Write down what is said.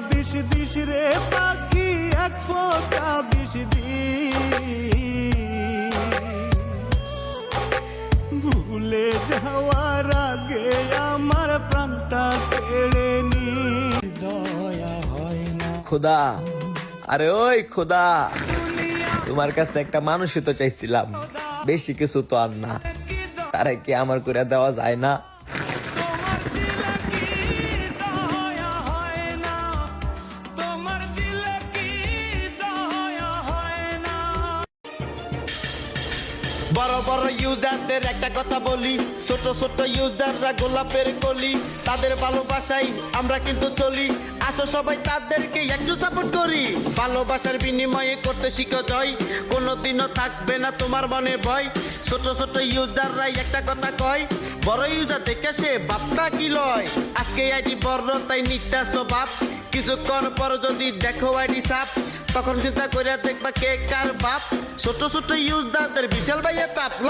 বিষ দিস রে পাখি, এক ফোঁটা বিষ ভুলে যাওয়ার আগে আমার প্রাণটা কেড়ে নি। দয়া হয় না খোদা, আরে ওই খোদা, তোমার কাছে একটা মানুষই তো চাইছিলাম, বেশি কিছু তো আর না, তারে কি আমার করে দেওয়া যায় না? বড় বড় ইউজারদের একটা কথা বলি, ছোট ছোট ইউজাররা গোলাপের কলি, তাদের ভালোবাসাই আমরা কিন্তু চলি, আসো সবাই তাদেরকে একটু সাপোর্ট করি। ভালোবাসার বিনিময়ে করতে শিখো জয়, কোনোদিনও থাকবে না তোমার মনে ভয়। ছোট ছোট ইউজাররাই একটা কথা কয়, বড় ইউজার দেখে সে বাপটা কি লয়। আজকে আইডি বড় তাই নিত্যাস বাপ, কিছুক্ষণ পর যদি দেখো আইডি সাপ, তখন চিন্তা করে দেখবা কে কার বাপ। ছোট ছোট ইউজারদের বিশাল ভাইয়া তাপ ল।